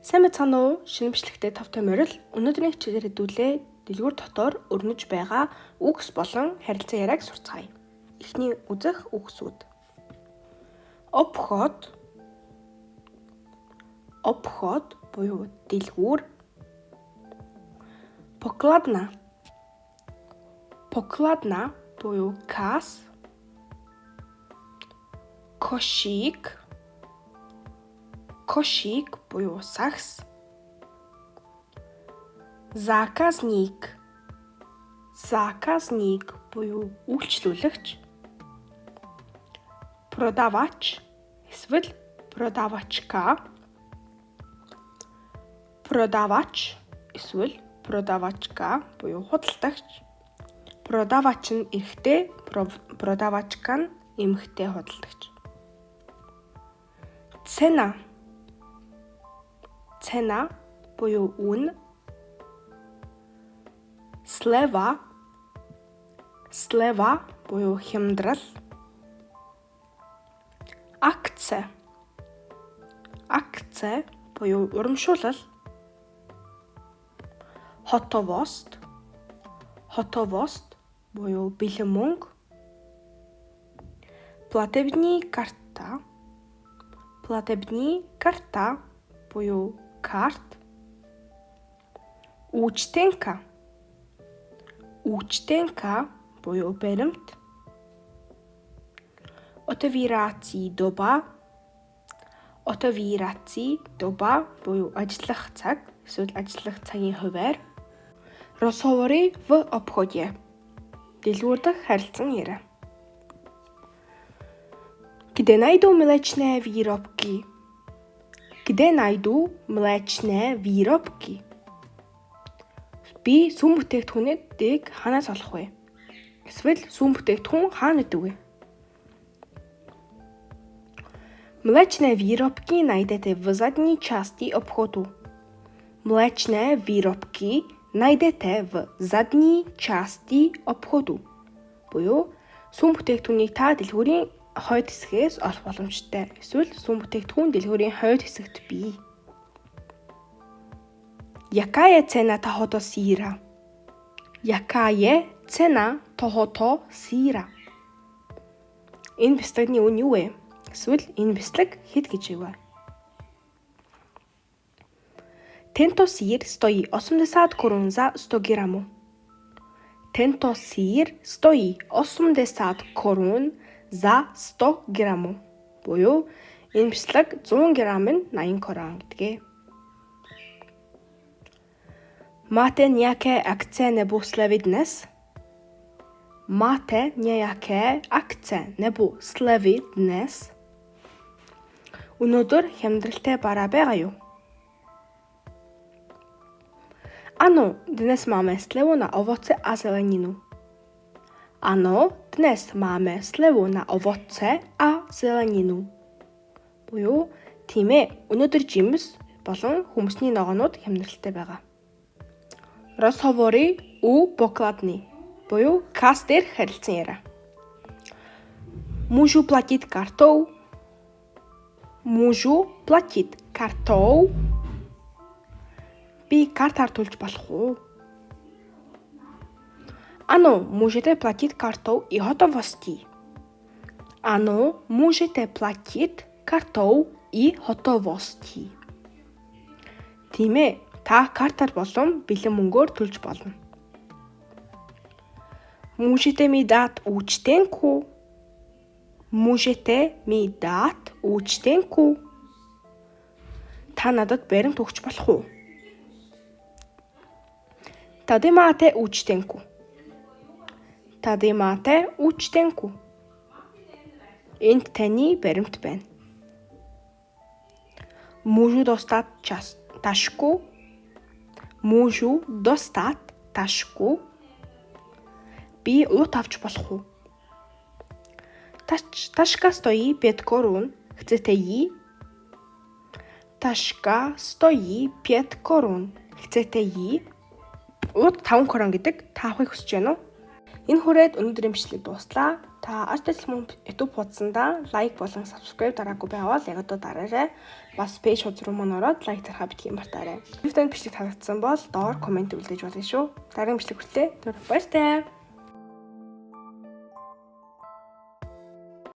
Сайн мэцхан уу? Шинэмшлэгтэй тавтай морил өнөөдрийн хичээлээр хэдүүлээ дэлгүүр дотор өрнөж байгаа үгс болон харилцан яриаг сурцгаая. Эхний үзэх үгсүүд. Обход буюу дэлгүүр. Покладна буюу кас. Кошик буюу сагс. Заказник буюу үйлчлүүлэгч. Продавач эсвэл продавачка. Продавач эсвэл продавачка буюу худалдагч. Продавач нь эрэгтэй, продавачка нь эмэгтэй худалдагч. Цена буюу үн. Слева буюу хямдрал. Акция буюу урамшуулал. Хотовост буюу бэлэн мөнгө. Платебная карта буюу карт. Учтенка буюу баримт. Отовираций доба буюу ажиллах цаг эсвэл ажиллах цагийн хуваар. Разговоры в обходе. Дэлгүүр дэх харилцан яриа. Где найду млечные виробки? Би сүм бүтээгдэхүүнүүдийг хаанаас олох вэ? Эсвэл сүм бүтээгдэхүүн хаана идэв вэ? Млечные виробки найдете в задней части обходу. Млечные виробки найдете в задней части обходу. Буюу сүм бүтээгдэхүүнийг та дэлгүүрийн хойд хэсгээс олох боломжтой. Эсвэл сүм бүтээгдэхүүн дэлгүүрийн хойд хэсэгт бий. Якая цена тохото сира? Энэ бэлтгэгний үн юу вэ? Эсвэл энэ бэлтгэг хэд гэж вэ? Тенто сир стои 80 корун за 100 грамм. Тенто сир стои 80 корун за 100 грамм. Буюу энэ бэлтгэг 100 грамм нь 80 корун гэдгээ. Máte nějaké akce nebo slevy dnes? Өнөөдөр хямдралтай бараа байгаа юу? Ano, dnes máme slevu na ovoce a zeleninu. Буюу тийм ээ, өнөөдөр жимс болон хүмсний ногоонууд хямдралтай байгаа. Разговоры у покладны буюу кас дээр харилцан яриа. Мужу платит картой. Би картаар төлж болох уу? Ano, можете платить картой и готовости. Тийм ээ, та картаар болон бэлэн мөнгөөр төлж болно. Можете ми дать учтенку? Та надад баримт өгч болох уу? Тадемате учтенку. Энд таны баримт байна. Можу достать ташку. Би ут авч болох уу? Ташка стои 5 корун. Chcete jí? Ут 5 корун гэдэг та авахыг хүсэж байна уу? Энэ хүрээд өнөөдрийн бичлэг дуслаа. Та Art Lesson YouTube хуудсандаа лайк болон subscribe дараагүй байвал яг одоо дараарай. бас пэйж хуудас руу мөн ороод лайк тарахаа битгий мартаарай. Видеонд бичлэг таалагдсан бол доор комент үлдээж болно шүү. Дараагийн бичлэг хүртэл баяртай.